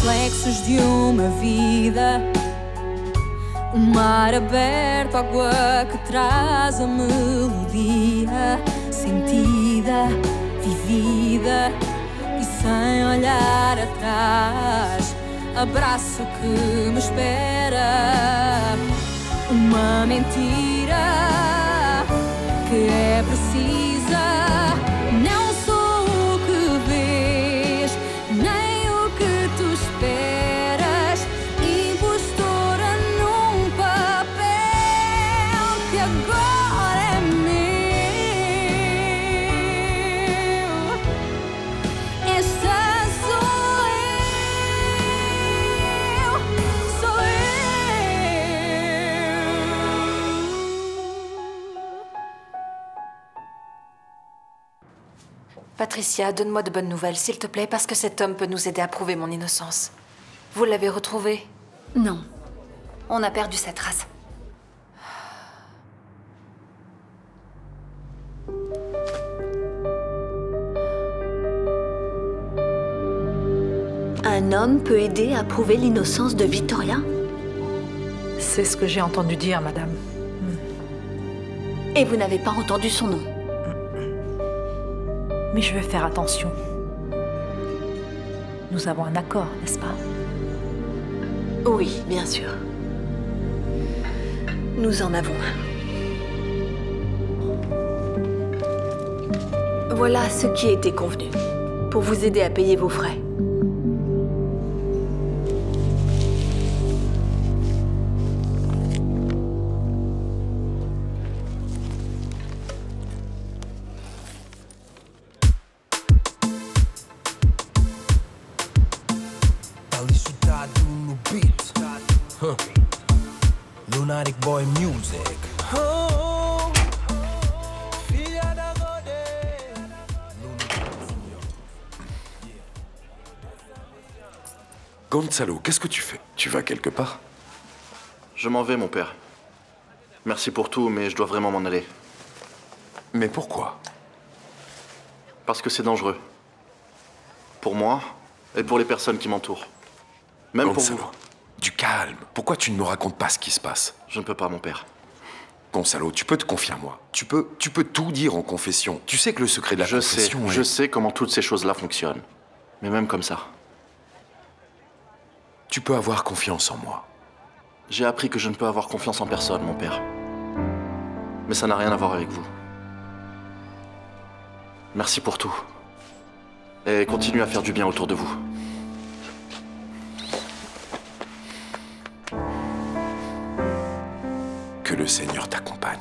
reflexos de uma vida. O mar aberto, água que traz a melodia sentida, vivida e sem olhar atrás. Abraço que me espera. Uma mentira que é precisa. Não sou o que vês, nem o que tu esperas. Impostora num papel que agora é meu. Esta sou eu, sou eu. Patricia, donne-moi de bonnes nouvelles, s'il te plaît, parce que cet homme peut nous aider à prouver mon innocence. Vous l'avez retrouvé? Non. On a perdu sa trace. Un homme peut aider à prouver l'innocence de Victoria? C'est ce que j'ai entendu dire, madame. Et vous n'avez pas entendu son nom? Mais je vais faire attention. Nous avons un accord, n'est-ce pas? Oui, bien sûr. Nous en avons un. Voilà ce qui a été convenu, pour vous aider à payer vos frais. Lunatic Boy Music. Gonzalo, qu'est-ce que tu fais? Tu vas quelque part? Je m'en vais, mon père. Merci pour tout, mais je dois vraiment m'en aller. Mais pourquoi? Parce que c'est dangereux. Pour moi et pour les personnes qui m'entourent. Même Gonzalo, pour vous. du calme. Pourquoi tu ne me racontes pas ce qui se passe? Je ne peux pas, mon père. Gonzalo, tu peux te confier à moi. Tu peux tout dire en confession. Tu sais que le secret de la confession Je sais comment toutes ces choses-là fonctionnent. Mais même comme ça. Tu peux avoir confiance en moi. J'ai appris que je ne peux avoir confiance en personne, mon père. Mais ça n'a rien à voir avec vous. Merci pour tout. Et continuez à faire du bien autour de vous. Que le Seigneur t'accompagne.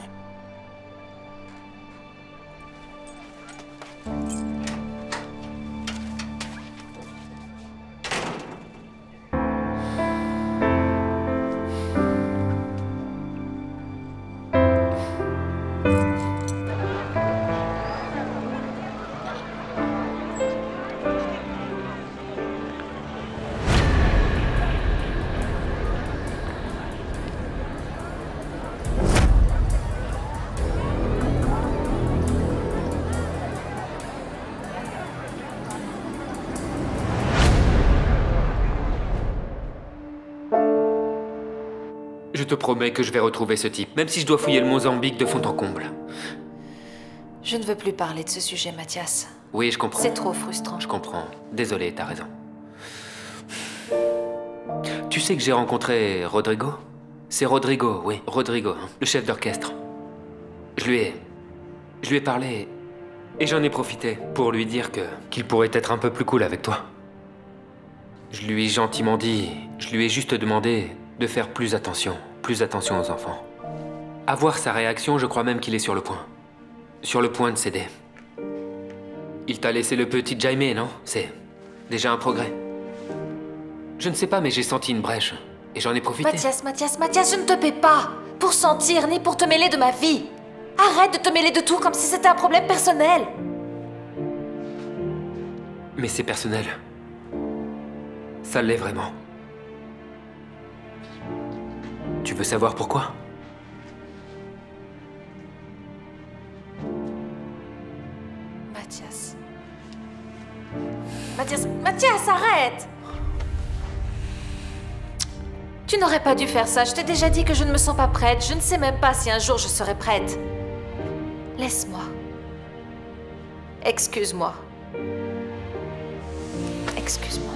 Je te promets que je vais retrouver ce type, même si je dois fouiller le Mozambique de fond en comble. Je ne veux plus parler de ce sujet, Mathias. Oui, je comprends. C'est trop frustrant. Je comprends. Désolé, t'as raison. Tu sais que j'ai rencontré Rodrigo? C'est Rodrigo, oui, Rodrigo, hein, le chef d'orchestre. Je lui ai parlé et j'en ai profité pour lui dire qu'il pourrait être un peu plus cool avec toi. Je lui ai gentiment dit, je lui ai juste demandé de faire plus attention aux enfants. À voir sa réaction, je crois même qu'il est sur le point de céder. Il t'a laissé le petit Jaime, non? C'est déjà un progrès. Je ne sais pas, mais j'ai senti une brèche et j'en ai profité. Mathias, je ne te paie pas pour sentir ni pour te mêler de ma vie. Arrête de te mêler de tout comme si c'était un problème personnel. Mais c'est personnel. Ça l'est vraiment. Tu veux savoir pourquoi? Mathias, arrête! Tu n'aurais pas dû faire ça. Je t'ai déjà dit que je ne me sens pas prête. Je ne sais même pas si un jour je serai prête. Laisse-moi. Excuse-moi. Excuse-moi.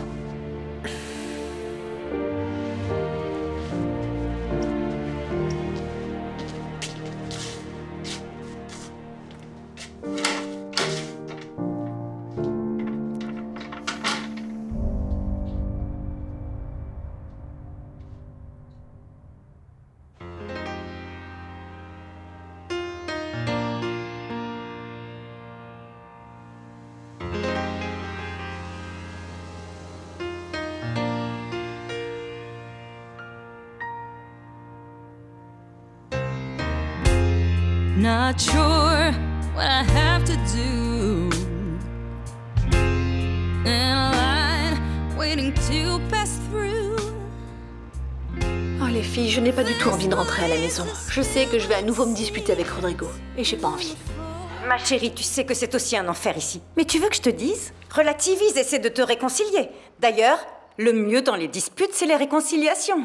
Not sure what I have to do. In a line, waiting to pass through. Oh les filles, je n'ai pas du tout envie de rentrer à la maison. Je sais que je vais à nouveau me disputer avec Rodrigo. Et j'ai pas envie. Ma chérie, tu sais que c'est aussi un enfer ici. Mais tu veux que je te dise? Relativise, essaie de te réconcilier. D'ailleurs, le mieux dans les disputes, c'est les réconciliations.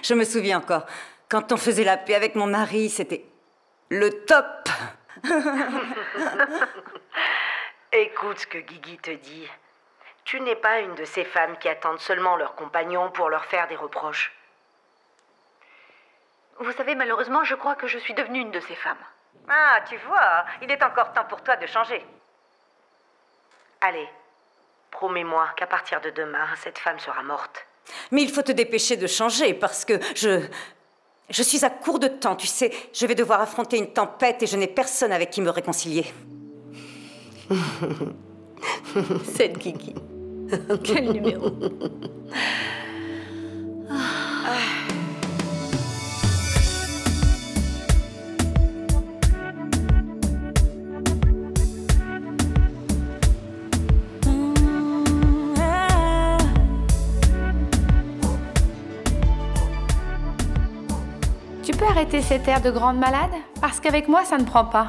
Je me souviens encore. Quand on faisait la paix avec mon mari, c'était le top. Écoute ce que Guigui te dit. Tu n'es pas une de ces femmes qui attendent seulement leurs compagnons pour leur faire des reproches. Vous savez, malheureusement, je crois que je suis devenue une de ces femmes. Ah, tu vois, il est encore temps pour toi de changer. Allez, promets-moi qu'à partir de demain, cette femme sera morte. Mais il faut te dépêcher de changer parce que je suis à court de temps, tu sais. Je vais devoir affronter une tempête et je n'ai personne avec qui me réconcilier. Cette Guigui. Quel numéro. Tu peux arrêter cet air de grande malade? Parce qu'avec moi, ça ne prend pas.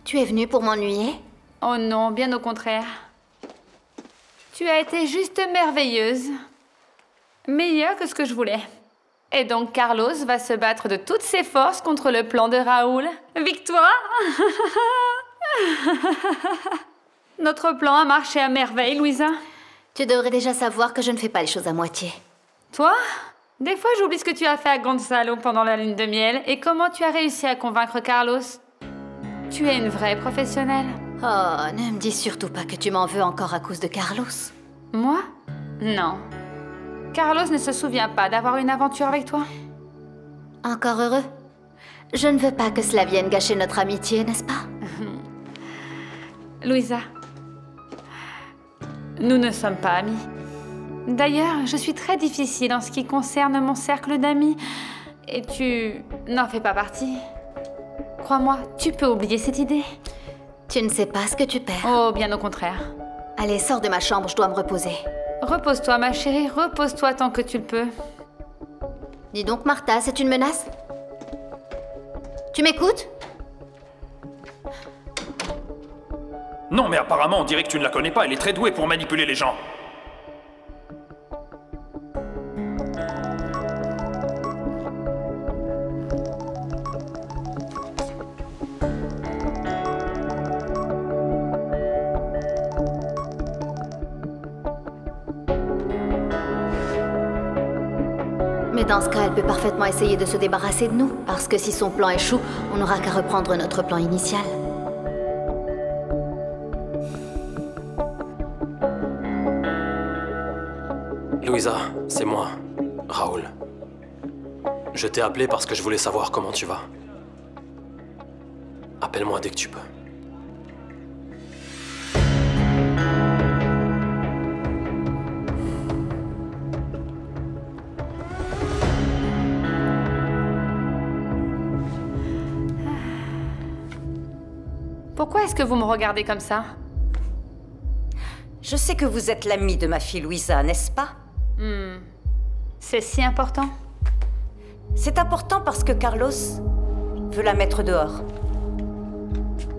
Tu es venue pour m'ennuyer? Oh non, bien au contraire. Tu as été juste merveilleuse. Meilleure que ce que je voulais. Et donc Carlos va se battre de toutes ses forces contre le plan de Raoul. Victoire! Notre plan a marché à merveille, Louisa. Tu devrais déjà savoir que je ne fais pas les choses à moitié. Toi? Des fois, j'oublie ce que tu as fait à Gonzalo pendant la lune de miel et comment tu as réussi à convaincre Carlos. Tu es une vraie professionnelle. Oh, ne me dis surtout pas que tu m'en veux encore à cause de Carlos. Moi? Non. Carlos ne se souvient pas d'avoir une aventure avec toi. Encore heureux. Je ne veux pas que cela vienne gâcher notre amitié, n'est-ce pas? Louisa, nous ne sommes pas amis. D'ailleurs, je suis très difficile en ce qui concerne mon cercle d'amis. Et tu n'en fais pas partie. Crois-moi, tu peux oublier cette idée. Tu ne sais pas ce que tu perds. Oh, bien au contraire. Allez, sors de ma chambre, je dois me reposer. Repose-toi, ma chérie, repose-toi tant que tu le peux. Dis donc, Martha, c'est une menace? Tu m'écoutes? Non, mais apparemment, on dirait que tu ne la connais pas. Elle est très douée pour manipuler les gens. Mais dans ce cas, elle peut parfaitement essayer de se débarrasser de nous. Parce que si son plan échoue, on n'aura qu'à reprendre notre plan initial. Louisa, c'est moi, Raoul. Je t'ai appelé parce que je voulais savoir comment tu vas. Appelle-moi dès que tu peux. Pourquoi est-ce que vous me regardez comme ça? Je sais que vous êtes l'amie de ma fille Louisa, n'est-ce pas? C'est si important? C'est important parce que Carlos veut la mettre dehors.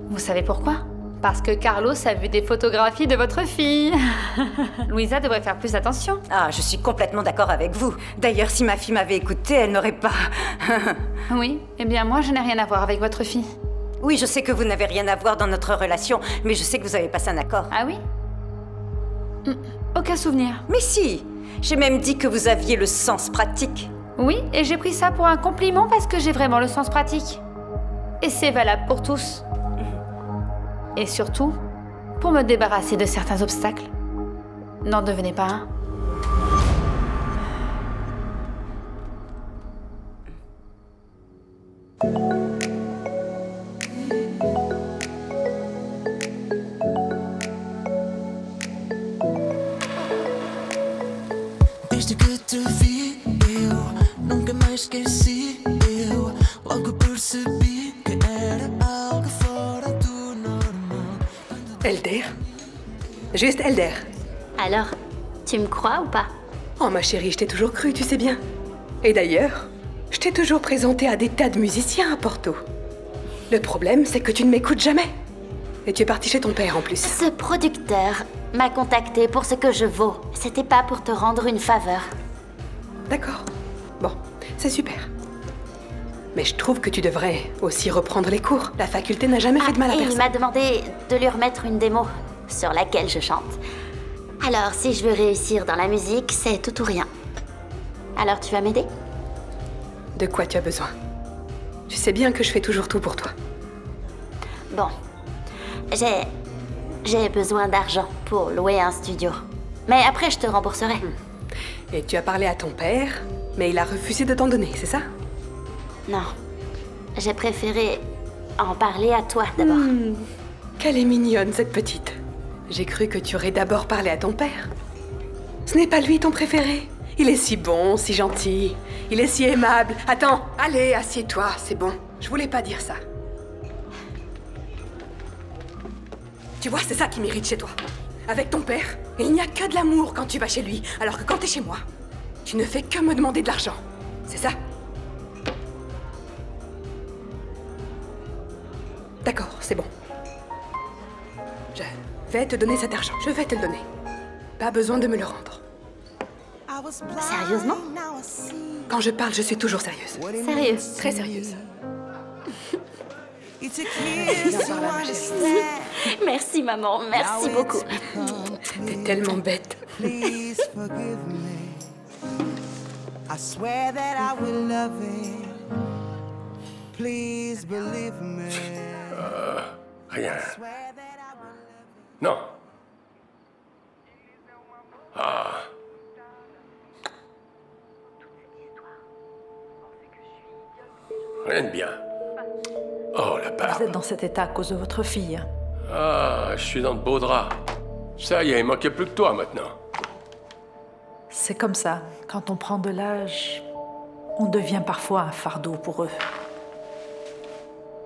Vous savez pourquoi? Parce que Carlos a vu des photographies de votre fille. Louisa devrait faire plus attention. Ah, je suis complètement d'accord avec vous. D'ailleurs, si ma fille m'avait écoutée, elle n'aurait pas... Oui, eh bien moi, je n'ai rien à voir avec votre fille. Oui, je sais que vous n'avez rien à voir dans notre relation, mais je sais que vous avez passé un accord. Ah oui? Aucun souvenir. Mais si! J'ai même dit que vous aviez le sens pratique. Oui, et j'ai pris ça pour un compliment parce que j'ai vraiment le sens pratique. Et c'est valable pour tous. Et surtout, pour me débarrasser de certains obstacles. N'en devenez pas un. Desde que te vi, eu nunca mais esqueci. Eu logo percebi que era algo fora do normal. Elder? Juste Elder. Alors, tu me crois ou pas? Oh ma chérie, je t'ai toujours cru, tu sais bien. Et d'ailleurs, je t'ai toujours présenté à des tas de musiciens à Porto. Le problème, c'est que tu ne m'écoutes jamais. Et tu es parti chez ton père en plus. Ce producteur m'a contacté pour ce que je vaux. C'était pas pour te rendre une faveur. D'accord. Bon, c'est super. Mais je trouve que tu devrais aussi reprendre les cours. La faculté n'a jamais fait de mal à et personne. il m'a demandé de lui remettre une démo sur laquelle je chante. Alors, si je veux réussir dans la musique, c'est tout ou rien. Alors, tu vas m'aider? De quoi tu as besoin? Tu sais bien que je fais toujours tout pour toi. Bon. J'ai besoin d'argent pour louer un studio. Mais après, je te rembourserai. Et tu as parlé à ton père, mais il a refusé de t'en donner, c'est ça? Non. J'ai préféré en parler à toi d'abord. Qu'elle est mignonne, cette petite. J'ai cru que tu aurais d'abord parlé à ton père. Ce n'est pas lui ton préféré. Il est si bon, si gentil. Il est si aimable. Attends, allez, assieds-toi, c'est bon. Je voulais pas dire ça. Tu vois, c'est ça qui m'irrite chez toi. Avec ton père, il n'y a que de l'amour quand tu vas chez lui, alors que quand t'es chez moi, tu ne fais que me demander de l'argent. C'est ça? D'accord, c'est bon. Je vais te donner cet argent. Je vais te le donner. Pas besoin de me le rendre. Sérieusement? Quand je parle, je suis toujours sérieuse. Sérieuse? Très sérieuse. Merci maman, merci beaucoup. T'es tellement bête. Please forgive me. I swear that I will love it. Please believe me. Rien. Non. Ah. Rien de bien. Oh, la part. Vous êtes dans cet état à cause de votre fille. Ah, je suis dans de beaux draps. Ça y est, il manquait plus que toi maintenant. C'est comme ça. Quand on prend de l'âge, on devient parfois un fardeau pour eux.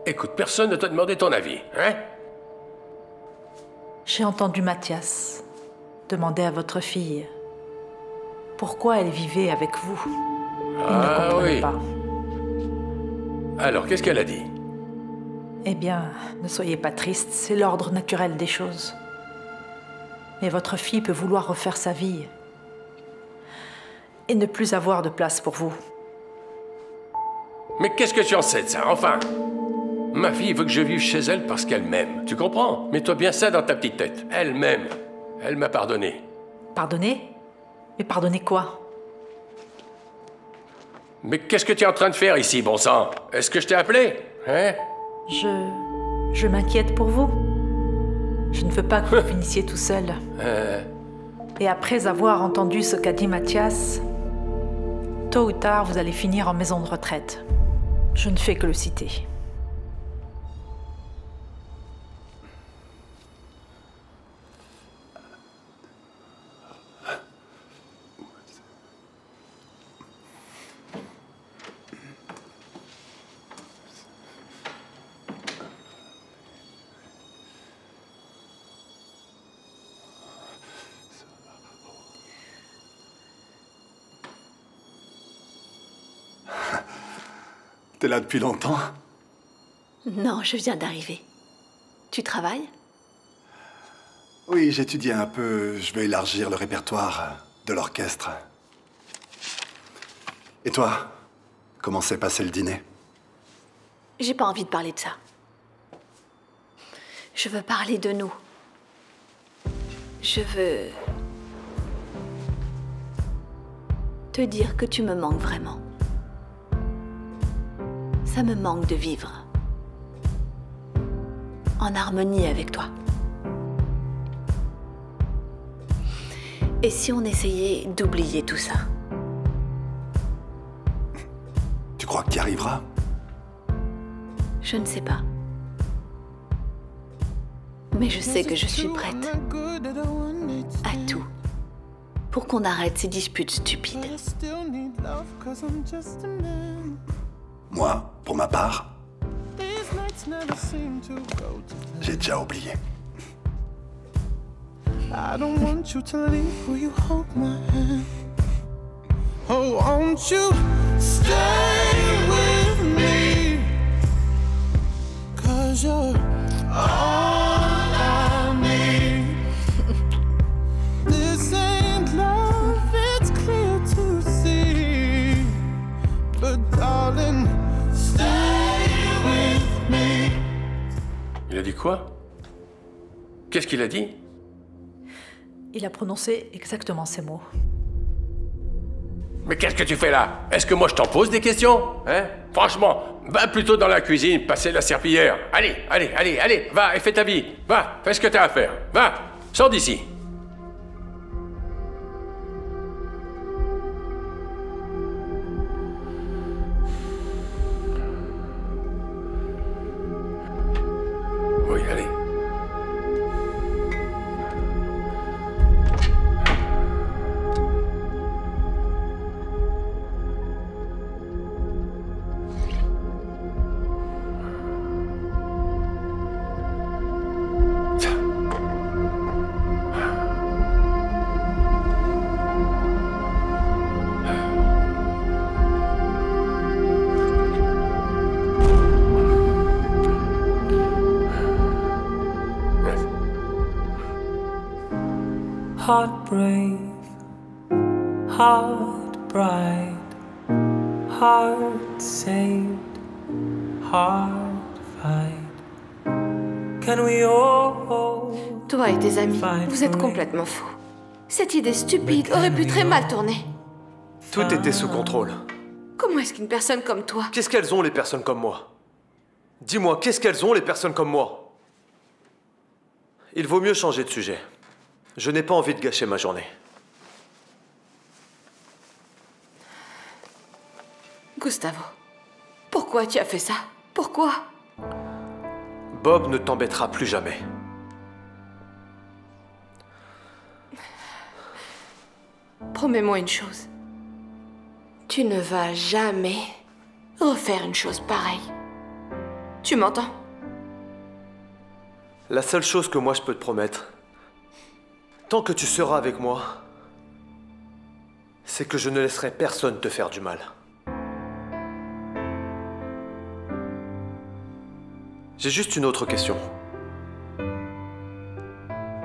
Écoute, personne ne t'a demandé ton avis, hein? J'ai entendu Mathias demander à votre fille pourquoi elle vivait avec vous. Il ne comprenait pas. Alors, qu'est-ce qu'elle a dit? Eh bien, ne soyez pas triste, c'est l'ordre naturel des choses. Mais votre fille peut vouloir refaire sa vie et ne plus avoir de place pour vous. Mais qu'est-ce que tu en sais de ça, enfin? Ma fille veut que je vive chez elle parce qu'elle m'aime. Tu comprends? Mets-toi bien ça dans ta petite tête. Elle m'aime. Elle m'a pardonné. Pardonner? Mais pardonner quoi? Mais qu'est-ce que tu es en train de faire ici, bon sang? Est-ce que je t'ai appelé? Hein? Je m'inquiète pour vous. Je ne veux pas que vous finissiez tout seul. Et après avoir entendu ce qu'a dit Mathias, tôt ou tard, vous allez finir en maison de retraite. Je ne fais que le citer. T'es là depuis longtemps? Non, je viens d'arriver. Tu travailles? Oui, j'étudie un peu. Je veux élargir le répertoire de l'orchestre. Et toi? Comment s'est passé le dîner? J'ai pas envie de parler de ça. Je veux parler de nous. Je veux... te dire que tu me manques vraiment. Ça me manque de vivre en harmonie avec toi. Et si on essayait d'oublier tout ça? Tu crois qu'il y arrivera? Je ne sais pas. Mais je sais que je suis prête à tout pour qu'on arrête ces disputes stupides. Moi, pour ma part, j'ai déjà oublié. I don't want you to leave. Will you hold my hand? Oh, won't you stay with me? 'Cause you're all I need. This ain't love, it's clear to see. But darling, stay with me. Il a dit quoi? Qu'est-ce qu'il a dit? Il a prononcé exactement ces mots. Mais qu'est-ce que tu fais là? Est-ce que moi je t'en pose des questions? Hein? Franchement, va plutôt dans la cuisine, passer la serpillière. Allez, allez, allez, allez, va et fais ta vie. Va, fais ce que t'as à faire. Va, sors d'ici. Oui, allez. Heart brave, heart bright, heart saved, heart fight. Can we all... Toi et tes amis, vous êtes complètement fous. Cette idée stupide aurait pu très mal tourner. Tout était sous contrôle. Comment est-ce qu'une personne comme toi... Qu'est-ce qu'elles ont, les personnes comme moi? Dis-moi, qu'est-ce qu'elles ont, les personnes comme moi? Il vaut mieux changer de sujet. Je n'ai pas envie de gâcher ma journée. Gustavo, pourquoi tu as fait ça? Pourquoi? Bob ne t'embêtera plus jamais. Promets-moi une chose. Tu ne vas jamais refaire une chose pareille. Tu m'entends? La seule chose que moi je peux te promettre, tant que tu seras avec moi, c'est que je ne laisserai personne te faire du mal. J'ai juste une autre question.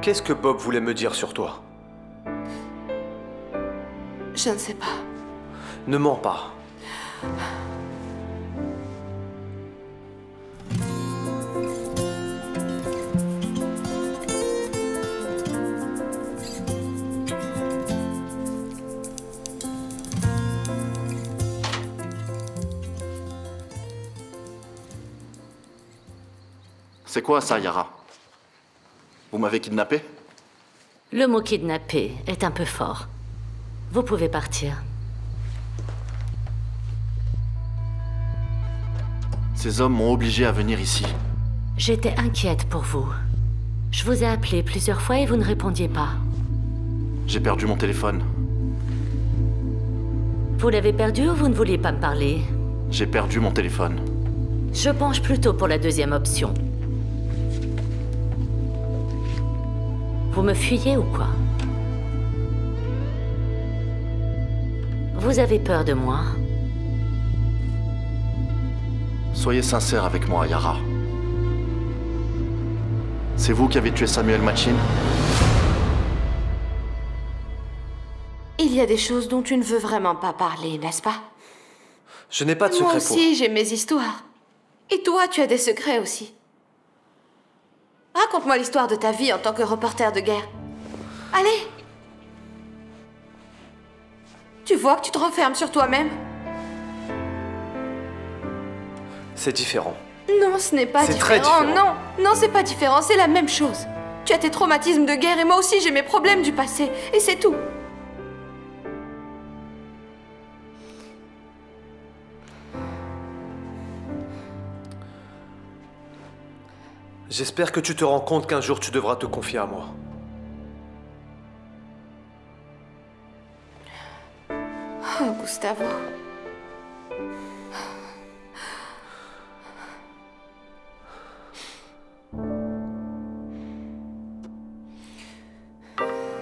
Qu'est-ce que Bob voulait me dire sur toi? Je ne sais pas. Ne mens pas. C'est quoi ça, Yara? Vous m'avez kidnappé? Le mot kidnappé est un peu fort. Vous pouvez partir. Ces hommes m'ont obligé à venir ici. J'étais inquiète pour vous. Je vous ai appelé plusieurs fois et vous ne répondiez pas. J'ai perdu mon téléphone. Vous l'avez perdu ou vous ne vouliez pas me parler? J'ai perdu mon téléphone. Je penche plutôt pour la deuxième option. Vous me fuyez ou quoi? Vous avez peur de moi? Soyez sincère avec moi, Yara. C'est vous qui avez tué Samuel Machin? Il y a des choses dont tu ne veux vraiment pas parler, n'est-ce pas? Je n'ai pas de secret Moi pour... aussi, j'ai mes histoires. Et toi, tu as des secrets aussi. Raconte-moi l'histoire de ta vie en tant que reporter de guerre. Allez! Tu vois que tu te renfermes sur toi-même? C'est différent. Non, ce n'est pas différent. C'est très différent. Non, non, c'est pas différent, c'est la même chose. Tu as tes traumatismes de guerre et moi aussi j'ai mes problèmes du passé. Et c'est tout. J'espère que tu te rends compte qu'un jour tu devras te confier à moi. Oh, Gustavo.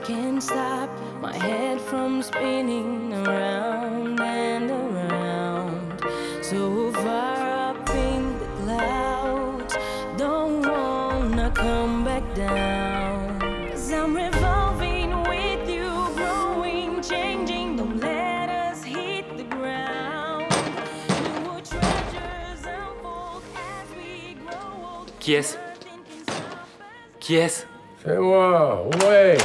Can't stop my head from spinning around and around, so far up in the clouds. Don't wanna come back down, 'cause I'm revolving with you, growing, changing. Don't let us hit the ground. New treasures unfold as we grow old. Qui est-ce? Qui est-ce? C'est moi, ouais.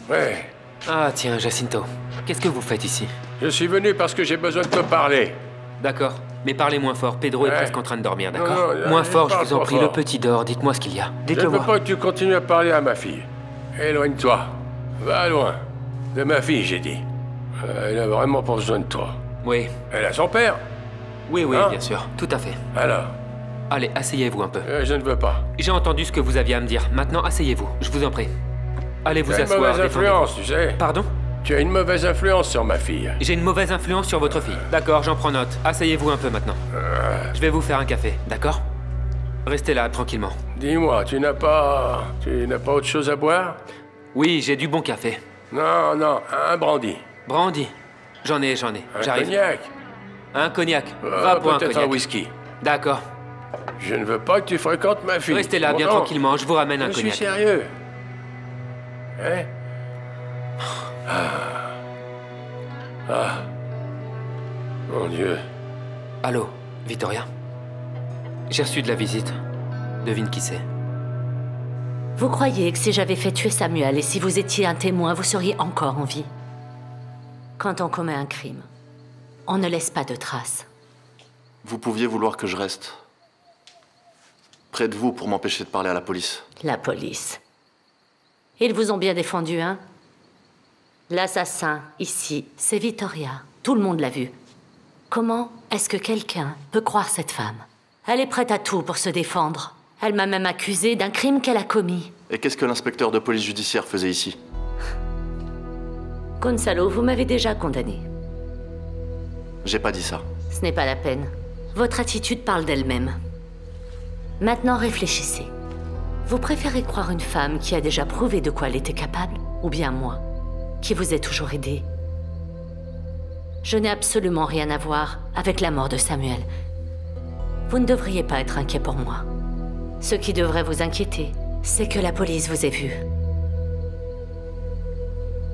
Ouais. Ah tiens, Jacinto. Qu'est-ce que vous faites ici? Je suis venu parce que j'ai besoin de te parler. D'accord. Mais parlez moins fort. Pedro est presque en train de dormir, d'accord? Non, Moins fort, je parle vous en pas prie. fort. Le petit dort. Dites-moi ce qu'il y a. Je Dites-le ne veux moi. pas que tu continues à parler à ma fille. Éloigne-toi. Va loin. De ma fille, j'ai dit. Elle a vraiment pas besoin de toi. Oui. Elle a son père. Oui, oui, Hein? bien sûr. Tout à fait. Alors? Allez, asseyez-vous un peu. Je ne veux pas. J'ai entendu ce que vous aviez à me dire. Maintenant, asseyez-vous. Je vous en prie. Allez vous Tu as une asseoir. mauvaise détendez-vous. influence, tu sais. Pardon? Tu as une mauvaise influence sur ma fille. J'ai une mauvaise influence sur votre fille. D'accord, j'en prends note. Asseyez-vous un peu maintenant. Je vais vous faire un café, d'accord? Restez là, tranquillement. Dis-moi, tu n'as pas autre chose à boire? Oui, j'ai du bon café. Non, non, un brandy. Brandy? J'en ai. Un J'arrive. cognac? Un cognac. Va pour un peut-être cognac. un whisky. D'accord. Je ne veux pas que tu fréquentes ma fille. Restez là, bien Bon, tranquillement. Je vous ramène un je cognac. suis sérieux. Hein? Ah. Mon Dieu. Allô, Victoria? J'ai reçu de la visite. Devine qui c'est. Vous croyez que si j'avais fait tuer Samuel et si vous étiez un témoin, vous seriez encore en vie? Quand on commet un crime, on ne laisse pas de traces. Vous pouviez vouloir que je reste près de vous pour m'empêcher de parler à la police. La police. Ils vous ont bien défendu, hein? L'assassin, ici, c'est Victoria. Tout le monde l'a vu. Comment est-ce que quelqu'un peut croire cette femme? Elle est prête à tout pour se défendre. Elle m'a même accusée d'un crime qu'elle a commis. Et qu'est-ce que l'inspecteur de police judiciaire faisait ici? Gonzalo, vous m'avez déjà condamné. J'ai pas dit ça. Ce n'est pas la peine. Votre attitude parle d'elle-même. Maintenant, réfléchissez. Vous préférez croire une femme qui a déjà prouvé de quoi elle était capable, ou bien moi, qui vous ai toujours aidé? Je n'ai absolument rien à voir avec la mort de Samuel. Vous ne devriez pas être inquiet pour moi. Ce qui devrait vous inquiéter, c'est que la police vous ait vu.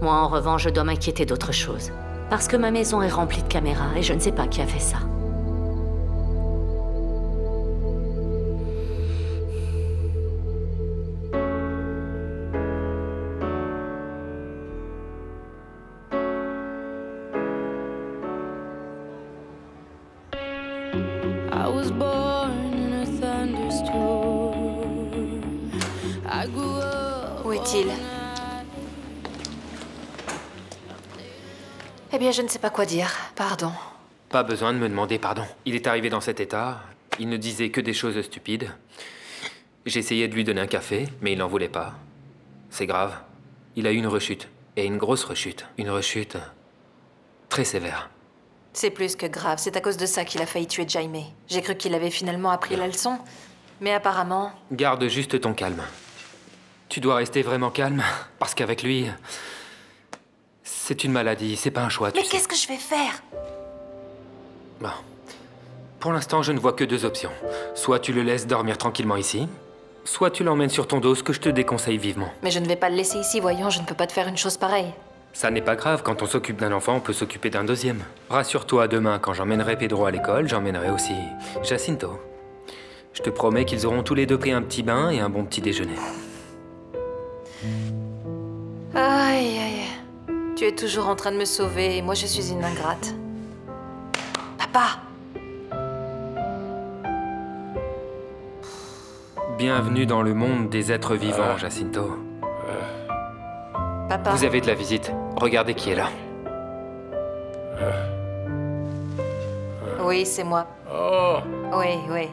Moi, en revanche, je dois m'inquiéter d'autre chose. Parce que ma maison est remplie de caméras et je ne sais pas qui a fait ça. I was born in a thunderstorm. I grew up. Où est-il? Eh bien, je ne sais pas quoi dire. Pardon. Pas besoin de me demander pardon. Il est arrivé dans cet état. Il ne disait que des choses stupides. J'ai essayé de lui donner un café, mais il n'en voulait pas. C'est grave. Il a eu une rechute. Et une grosse rechute. Une rechute très sévère. C'est plus que grave. C'est à cause de ça qu'il a failli tuer Jaime. J'ai cru qu'il avait finalement appris la leçon. Mais apparemment... Garde juste ton calme. Tu dois rester vraiment calme, parce qu'avec lui... C'est une maladie, c'est pas un choix, tu Mais sais. qu'est-ce que je vais faire? Bon. Pour l'instant, je ne vois que deux options. Soit tu le laisses dormir tranquillement ici, soit tu l'emmènes sur ton dos, ce que je te déconseille vivement. Mais je ne vais pas le laisser ici, voyons. Je ne peux pas te faire une chose pareille. Ça n'est pas grave, quand on s'occupe d'un enfant, on peut s'occuper d'un deuxième. Rassure-toi, demain, quand j'emmènerai Pedro à l'école, j'emmènerai aussi Jacinto. Je te promets qu'ils auront tous les deux pris un petit bain et un bon petit déjeuner. Aïe, aïe. Tu es toujours en train de me sauver et moi je suis une ingrate. Papa! Bienvenue dans le monde des êtres vivants, Jacinto. Papa. Vous avez de la visite. Regardez qui est là. Oui, c'est moi. Oh. Oui, oui.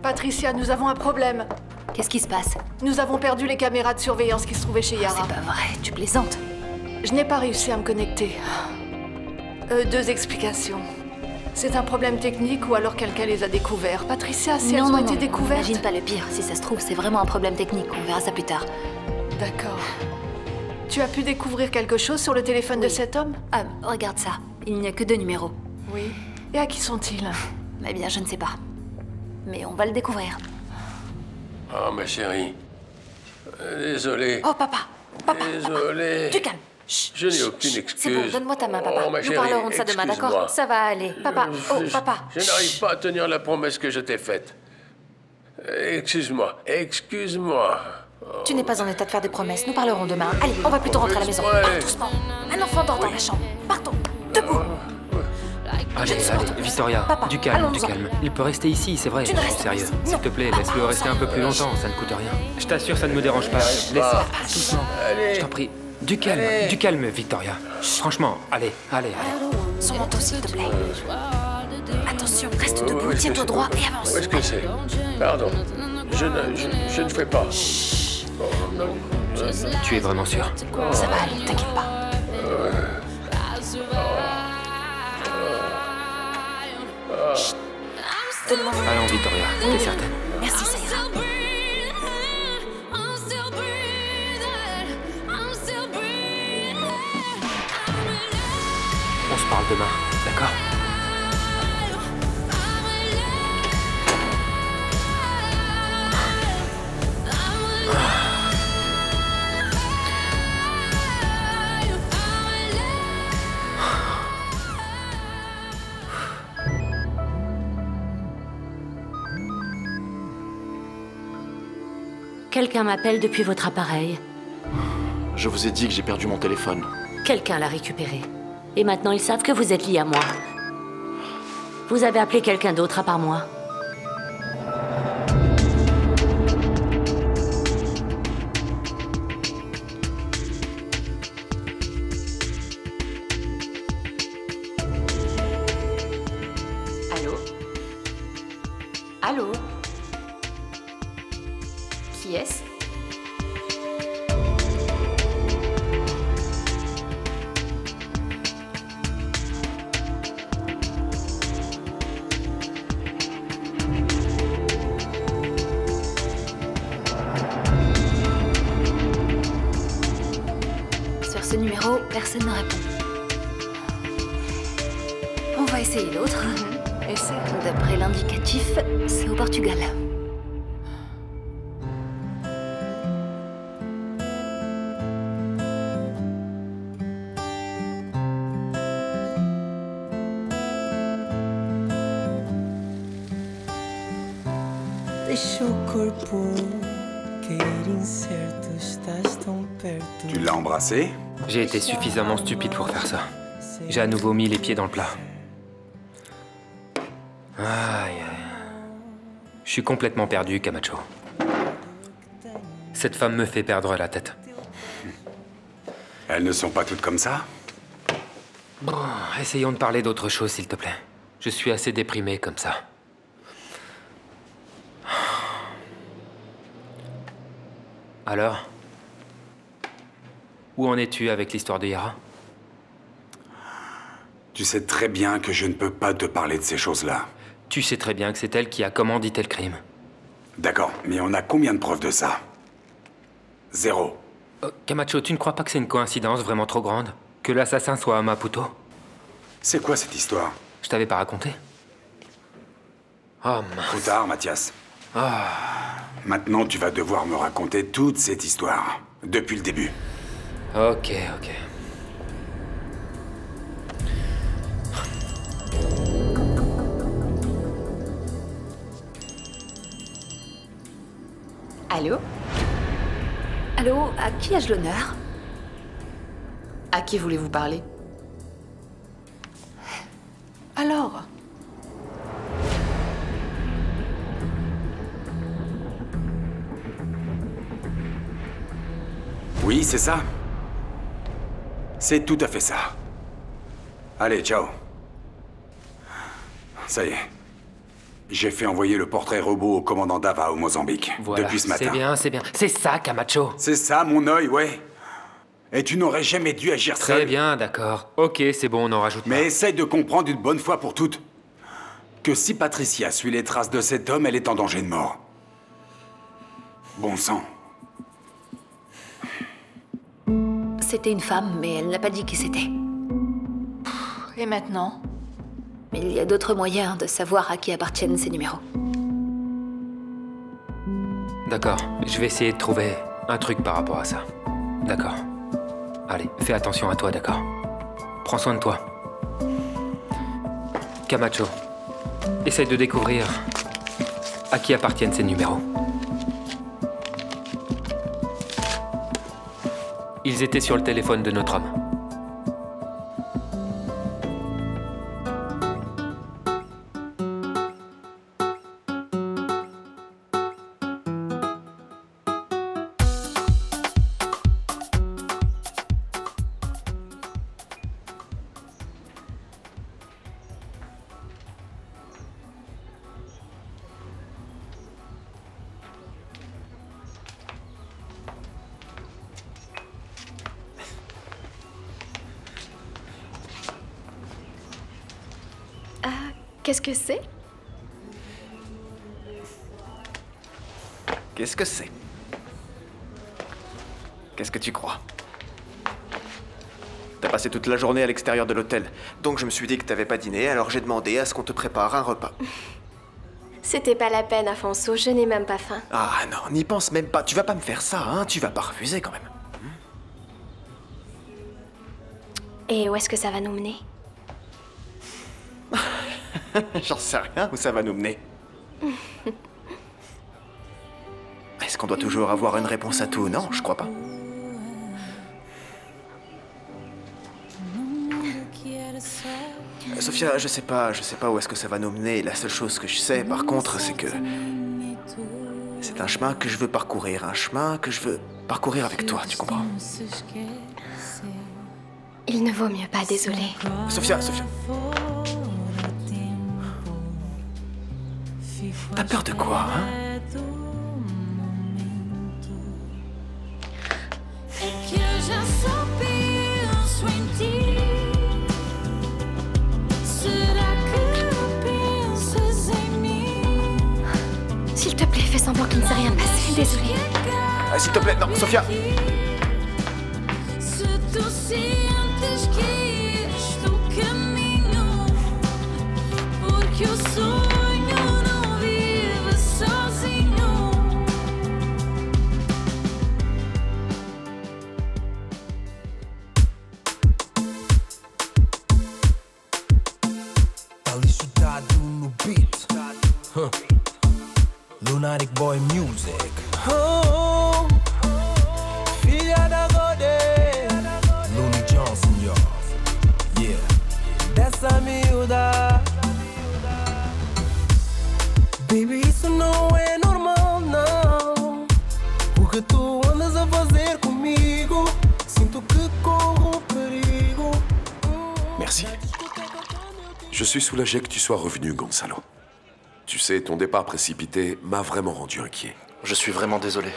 Patricia, nous avons un problème. Qu'est-ce qui se passe? Nous avons perdu les caméras de surveillance qui se trouvaient chez Yara. C'est pas vrai, tu plaisantes. Je n'ai pas réussi à me connecter. Deux explications. C'est un problème technique ou alors quelqu'un les a découverts. Patricia, si elles ont été découvertes... N'imagine pas le pire. Si ça se trouve, c'est vraiment un problème technique. On verra ça plus tard. D'accord. Tu as pu découvrir quelque chose sur le téléphone de cet homme? Ah, regarde ça. Il n'y a que 2 numéros. Oui. Et à qui sont-ils? Eh bien, je ne sais pas. Mais on va le découvrir. Oh, ma chérie. Désolé. Oh, papa. Papa. Désolé. Du calme. Je n'ai aucune excuse. C'est bon, donne-moi ta main, papa. Oh, ma Nous chérie, parlerons de ça demain, d'accord? excuse-moi. Ça va aller. Papa. Oh, papa. Je n'arrive pas à tenir la promesse que je t'ai faite. Excuse-moi. Excuse-moi. Tu n'es pas en état de faire des promesses. Nous parlerons demain. Allez, on va plutôt rentrer à la maison. Ouais. Pars doucement. Un enfant dort dans la chambre. Partons. Debout. Allez, allez, Victoria, Papa, du calme, du allons-en. calme. Il peut rester ici, c'est vrai, Tu ne restes sérieux. pas ici. S'il te plaît, laisse-le rester un peu plus longtemps, ça ne coûte rien. Je t'assure, ça ne me dérange pas. Laisse, doucement. Je t'en prie. Du calme, Victoria. Franchement, allez. Son manteau, s'il te plaît. Attention, reste debout, tiens-toi droit et avance. Où est-ce que c'est? Pardon. Je ne fais pas. Tu es vraiment sûr? Ça va aller, t'inquiète pas. Chut. Donne-moi mon Allons, Victoria, t'es certaine? Merci, ça ira. On se parle demain, d'accord? Quelqu'un m'appelle depuis votre appareil. Je vous ai dit que j'ai perdu mon téléphone. Quelqu'un l'a récupéré. Et maintenant, ils savent que vous êtes lié à moi. Vous avez appelé quelqu'un d'autre à part moi? Allô? Allô? Qui est-ce? Sur ce numéro, personne ne répond. On va essayer l'autre. Essaie. D'après l'indicatif, c'est au Portugal. Deixa o corpo cair incerto, estás tão perto. Tu l'as embrassé? J'ai été suffisamment stupide pour faire ça. J'ai à nouveau mis les pieds dans le plat. Aïe. Je suis complètement perdu, Camacho. Cette femme me fait perdre la tête. Elles ne sont pas toutes comme ça? Bon, essayons de parler d'autre chose, s'il te plaît. Je suis assez déprimé comme ça. Alors? Où en es-tu avec l'histoire de Yara? Tu sais très bien que je ne peux pas te parler de ces choses-là. Tu sais très bien que c'est elle qui a commandité le crime. D'accord, mais on a combien de preuves de ça? 0. Camacho, tu ne crois pas que c'est une coïncidence vraiment trop grande? Que l'assassin soit à Maputo? C'est quoi cette histoire? Je t'avais pas raconté? Oh mince. Trop tard, Mathias. Maintenant, tu vas devoir me raconter toute cette histoire. Depuis le début. Ok. Allô? Allô, à qui ai-je l'honneur? À qui voulez-vous parler? Alors? Oui, c'est ça. C'est tout à fait ça. Allez, ciao. Ça y est. J'ai fait envoyer le portrait robot au commandant Dava au Mozambique. Voilà, depuis ce matin. c'est bien. C'est ça, Camacho. C'est ça, mon œil, ouais. Et tu n'aurais jamais dû agir seul. Très bien, d'accord. Ok, c'est bon, on en rajoute pas. Mais essaye de comprendre une bonne fois pour toutes que si Patricia suit les traces de cet homme, elle est en danger de mort. Bon sang. C'était une femme, mais elle n'a pas dit qui c'était. Et maintenant? Il y a d'autres moyens de savoir à qui appartiennent ces numéros. D'accord, je vais essayer de trouver un truc par rapport à ça. D'accord. Allez, fais attention à toi, d'accord? Prends soin de toi. Camacho, essaye de découvrir à qui appartiennent ces numéros. Ils étaient sur le téléphone de notre homme. Qu'est-ce que c'est? Qu'est-ce que c'est? Qu'est-ce que tu crois? T'as passé toute la journée à l'extérieur de l'hôtel, donc je me suis dit que t'avais pas dîné, alors j'ai demandé à ce qu'on te prépare un repas. C'était pas la peine, Afonso, je n'ai même pas faim. Ah non, n'y pense même pas, tu vas pas me faire ça, hein, tu vas pas refuser quand même. Et où est-ce que ça va nous mener? J'en sais rien où ça va nous mener. Est-ce qu'on doit toujours avoir une réponse à tout? Non, je crois pas. Sophia, je sais pas où est-ce que ça va nous mener. La seule chose que je sais, par contre, c'est que c'est un chemin que je veux parcourir, un chemin que je veux parcourir avec toi, tu comprends? Il ne vaut mieux pas, désolé. Sophia. T'as peur de quoi, hein? S'il te plaît, fais semblant qu'il ne s'est rien passé. Désolée. Ah, s'il te plaît, non, Sophia. Lunatic Boy Music. Oh, filha da Godê. Looney Johnson, yo. Yeah, dessa miúda. Baby, isso não é normal, não. O que tu andas a fazer comigo? Sinto que corro perigo. Merci. Je suis soulagé que tu sois revenu, Gonzalo. Tu sais, ton départ précipité m'a vraiment rendu inquiet. Je suis vraiment désolé.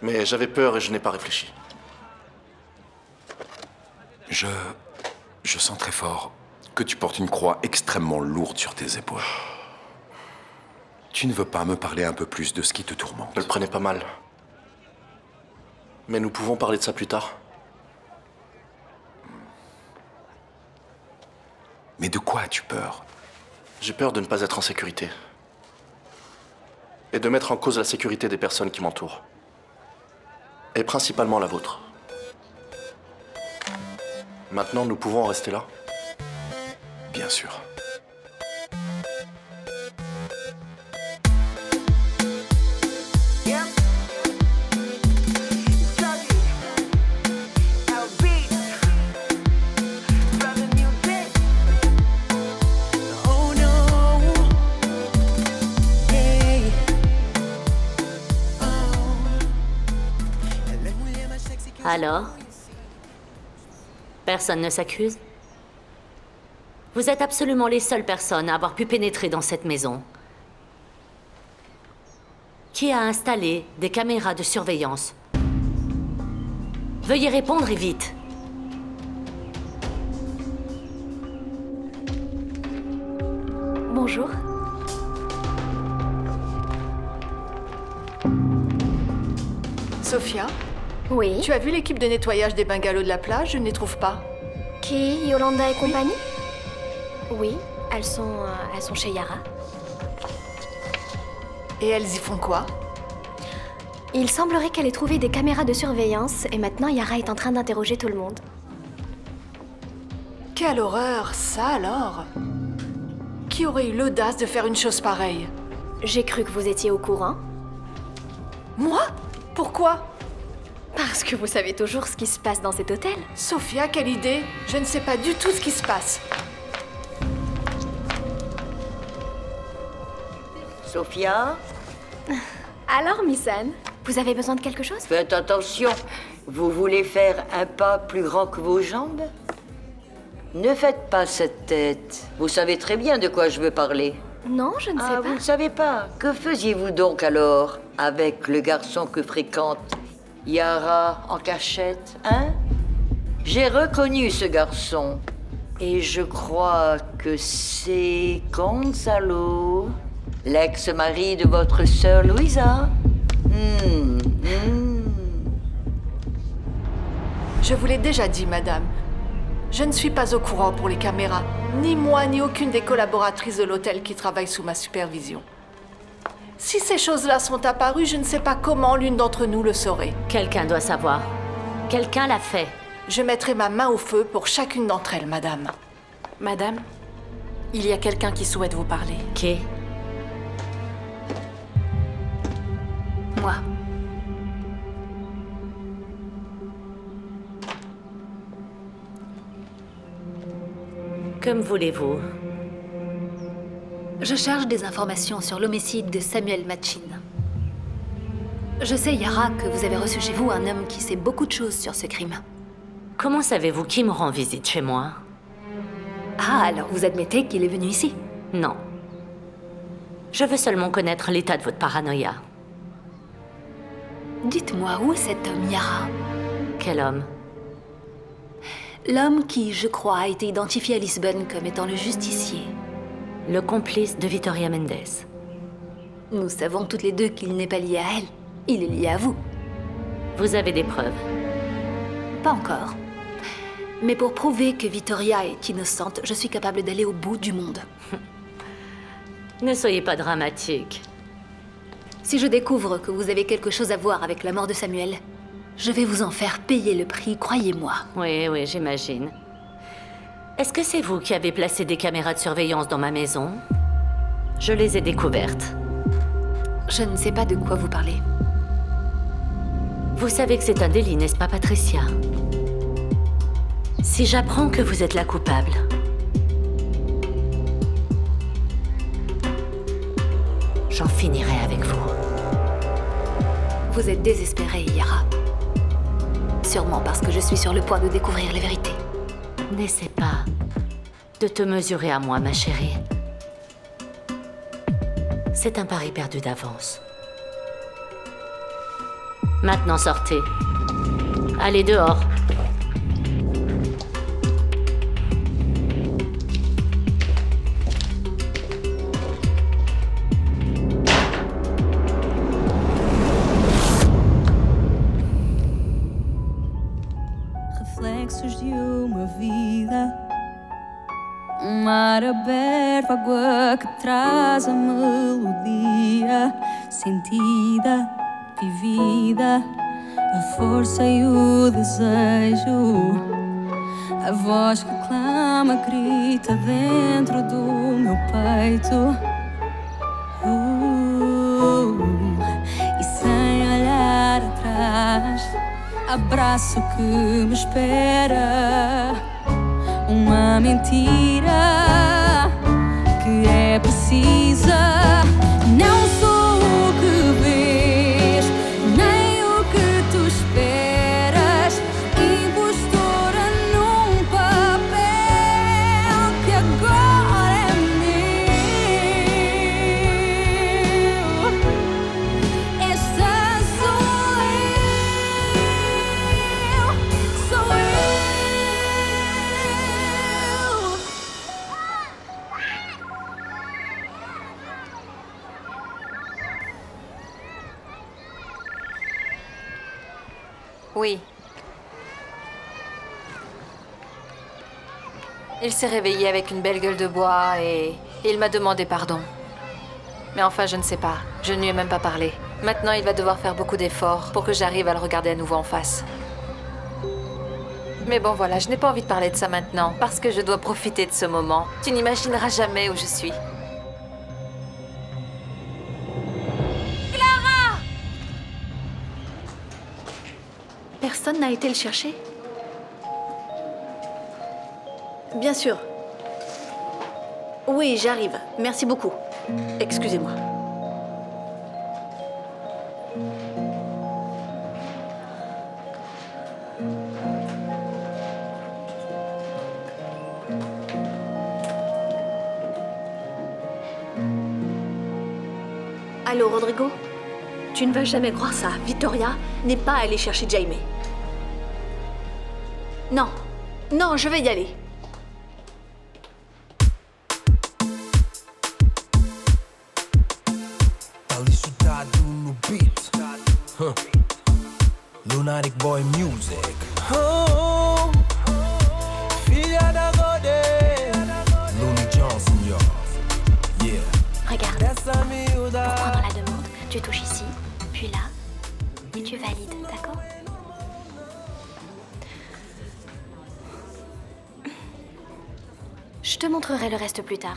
Mais j'avais peur et je n'ai pas réfléchi. Je sens très fort que tu portes une croix extrêmement lourde sur tes épaules. Tu ne veux pas me parler un peu plus de ce qui te tourmente? Ne le prenez pas mal. Mais nous pouvons parler de ça plus tard. Mais de quoi as-tu peur? J'ai peur de ne pas être en sécurité. Et de mettre en cause la sécurité des personnes qui m'entourent. Et principalement la vôtre. Maintenant, nous pouvons en rester là? Bien sûr. Alors? Personne ne s'accuse? Vous êtes absolument les seules personnes à avoir pu pénétrer dans cette maison. Qui a installé des caméras de surveillance? Veuillez répondre et vite. Bonjour. Sophia? Oui. Tu as vu l'équipe de nettoyage des bungalows de la plage? Je ne les trouve pas. Qui? Yolanda et compagnie? Oui, elles sont chez Yara. Et elles y font quoi? Il semblerait qu'elle ait trouvé des caméras de surveillance et maintenant Yara est en train d'interroger tout le monde. Quelle horreur, ça alors? Qui aurait eu l'audace de faire une chose pareille? J'ai cru que vous étiez au courant. Moi? Pourquoi? Parce que vous savez toujours ce qui se passe dans cet hôtel. Sophia, quelle idée! Je ne sais pas du tout ce qui se passe. Sophia? Alors, Miss Anne, vous avez besoin de quelque chose? Faites attention. Vous voulez faire un pas plus grand que vos jambes? Ne faites pas cette tête. Vous savez très bien de quoi je veux parler. Non, je ne sais pas. Vous ne savez pas. Que faisiez-vous donc alors avec le garçon que fréquente Yara en cachette, hein? J'ai reconnu ce garçon. Et je crois que c'est Gonzalo, l'ex-mari de votre sœur Louisa. Je vous l'ai déjà dit, madame. Je ne suis pas au courant pour les caméras. Ni moi, ni aucune des collaboratrices de l'hôtel qui travaillent sous ma supervision. Si ces choses-là sont apparues, je ne sais pas comment l'une d'entre nous le saurait. Quelqu'un doit savoir. Quelqu'un l'a fait. Je mettrai ma main au feu pour chacune d'entre elles, madame. Madame, il y a quelqu'un qui souhaite vous parler. Qui? Moi. Comme voulez-vous. Je cherche des informations sur l'homicide de Samuel Machin. Je sais, Yara, que vous avez reçu chez vous un homme qui sait beaucoup de choses sur ce crime. Comment savez-vous qui me rend visite chez moi? Ah, alors vous admettez qu'il est venu ici? Non. Je veux seulement connaître l'état de votre paranoïa. Dites-moi, où est cet homme, Yara? Quel homme? L'homme qui, je crois, a été identifié à Lisbonne comme étant le justicier. Le complice de Victoria Mendes. Nous savons toutes les deux qu'il n'est pas lié à elle. Il est lié à vous. Vous avez des preuves? Pas encore. Mais pour prouver que Victoria est innocente, je suis capable d'aller au bout du monde. Ne soyez pas dramatique. Si je découvre que vous avez quelque chose à voir avec la mort de Samuel, je vais vous en faire payer le prix, croyez-moi. Oui, j'imagine. Est-ce que c'est vous qui avez placé des caméras de surveillance dans ma maison? Je les ai découvertes. Je ne sais pas de quoi vous parlez. Vous savez que c'est un délit, n'est-ce pas, Patricia? Si j'apprends que vous êtes la coupable, j'en finirai avec vous. Vous êtes désespérée, Yara. Sûrement parce que je suis sur le point de découvrir la vérité. N'essaie pas de te mesurer à moi, ma chérie. C'est un pari perdu d'avance. Maintenant, sortez. Allez dehors. Reflexos de uma vida mar aberto, água que traz a melodia sentida, vivida, a força e o desejo. A voz que clama, grita dentro do meu peito. E sem olhar atrás, abraço que me espera. Uma mentira que é precisa. Não sou o que vês, nem o que tu esperas. Impostora num papel que agora é meu. Esta sou eu, sou eu. Oui. Il s'est réveillé avec une belle gueule de bois et il m'a demandé pardon. Mais enfin, je ne sais pas. Je ne lui ai même pas parlé. Maintenant, il va devoir faire beaucoup d'efforts pour que j'arrive à le regarder à nouveau en face. Mais bon, voilà, je n'ai pas envie de parler de ça maintenant, parce que je dois profiter de ce moment. Tu n'imagineras jamais où je suis. Clara! Personne n'a été le chercher? Bien sûr. Oui, j'arrive. Merci beaucoup. Excusez-moi. Allô, Rodrigo? Tu ne vas jamais croire ça. Victoria n'est pas allée chercher Jaime. Non. Non, je vais y aller. Lunatic Boy Music. Oh, filha da Godé. Looney Johnson, yo. Yeah. Regarde. Pour prendre la demande, tu touches ici, puis là, et tu valides, d'accord? Je te montrerai le reste plus tard.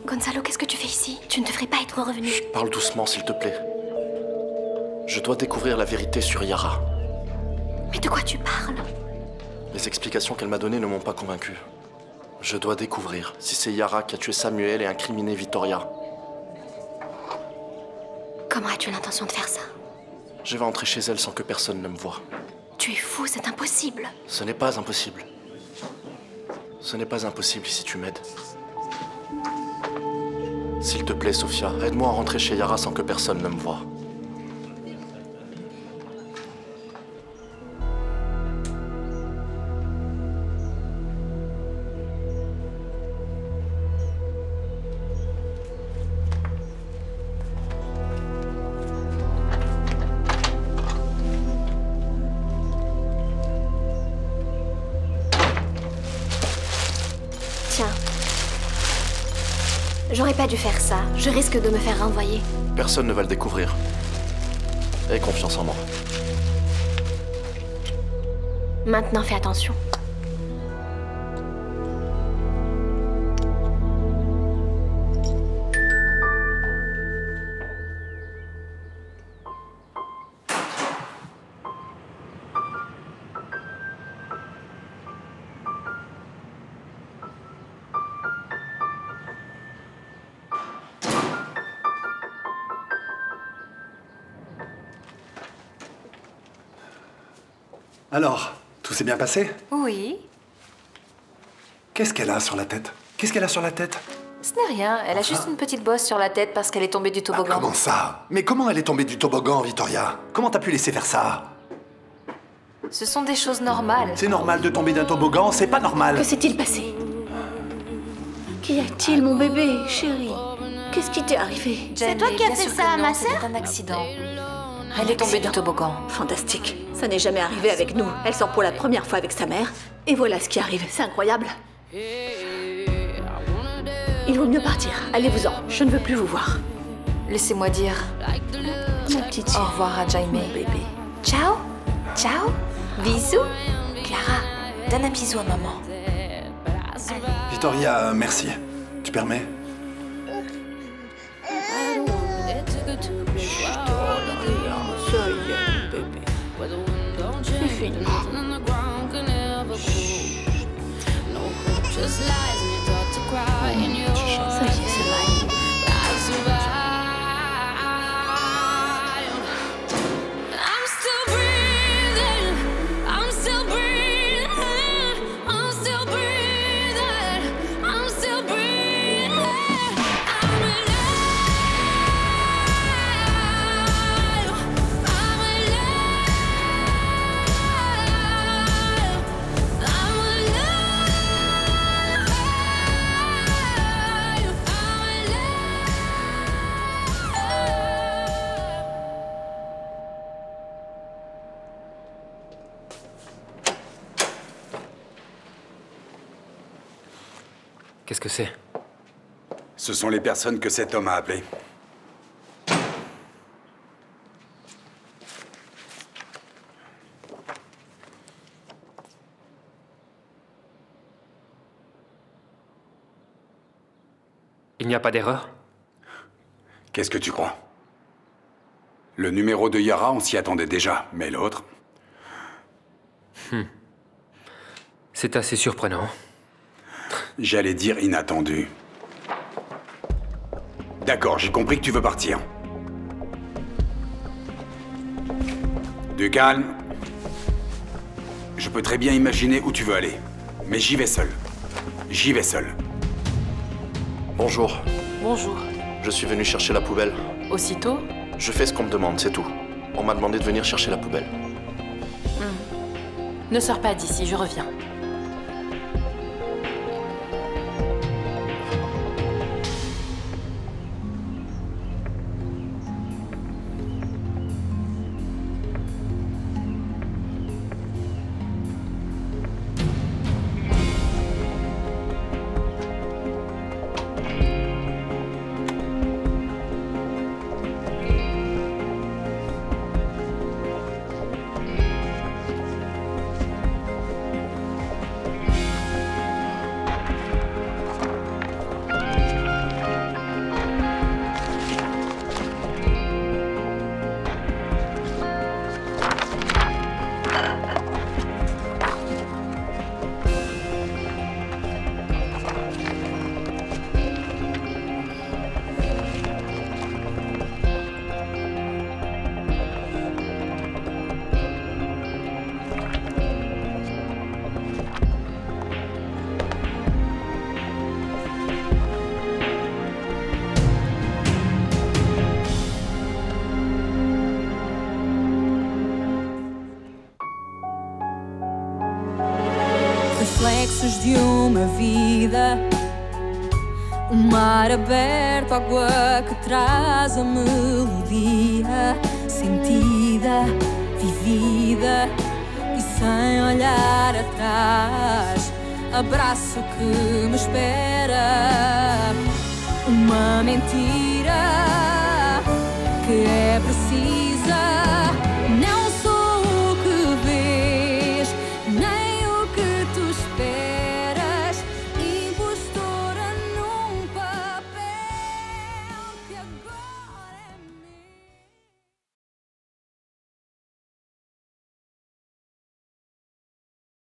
Gonzalo, qu'est-ce que tu fais ici? Tu ne devrais pas être revenu. Parle doucement, s'il te plaît. Je dois découvrir la vérité sur Yara. Mais de quoi tu parles? Les explications qu'elle m'a données ne m'ont pas convaincu. Je dois découvrir si c'est Yara qui a tué Samuel et incriminé Victoria. Comment as-tu l'intention de faire ça? Je vais entrer chez elle sans que personne ne me voie. Tu es fou, c'est impossible. Ce n'est pas impossible. Ce n'est pas impossible si tu m'aides. S'il te plaît, Sophia, aide-moi à rentrer chez Yara sans que personne ne me voie. Tiens. J'aurais pas dû faire ça. Je risque de me faire renvoyer. Personne ne va le découvrir. Aie confiance en moi. Maintenant, fais attention. Alors, tout s'est bien passé? Oui. Qu'est-ce qu'elle a sur la tête? Qu'est-ce qu'elle a sur la tête? Ce n'est rien. Elle a juste une petite bosse sur la tête parce qu'elle est tombée du toboggan. Comment ça? Mais comment elle est tombée du toboggan, Victoria? Comment t'as pu laisser faire ça? Ce sont des choses normales. C'est normal de tomber d'un toboggan, c'est pas normal. Que s'est-il passé? Qu'y a-t-il, mon bébé, chéri? Qu'est-ce qui t'est arrivé? C'est toi qui as fait ça à ma sœur? C'était un accident. Elle est tombée du toboggan. Fantastique. Ça n'est jamais arrivé avec nous. Elle sort pour la première fois avec sa mère. Et voilà ce qui arrive. C'est incroyable. Il vaut mieux partir. Allez-vous-en. Je ne veux plus vous voir. Laissez-moi dire Ma petite au revoir à Jaime. Mon bébé. Ciao. Ciao. Bisous. Clara, donne un bisou à maman. Vittoria, merci. Tu permets? C'est fini. Ça y est, c'est vrai. Qu'est-ce que c'est? Ce sont les personnes que cet homme a appelées. Il n'y a pas d'erreur? Qu'est-ce que tu crois? Le numéro de Yara, on s'y attendait déjà, mais l'autre... C'est assez surprenant. J'allais dire inattendu. D'accord, j'ai compris que tu veux partir. Du calme. Je peux très bien imaginer où tu veux aller. Mais j'y vais seul. J'y vais seul. Bonjour. Bonjour. Je suis venu chercher la poubelle. Aussitôt? Je fais ce qu'on me demande, c'est tout. On m'a demandé de venir chercher la poubelle. Ne sors pas d'ici, je reviens. Reflexos de uma vida, mar aberto, água que traz a melodia sentida, vivida e sem olhar atrás. Abraço que me espera, uma mentira que é preciso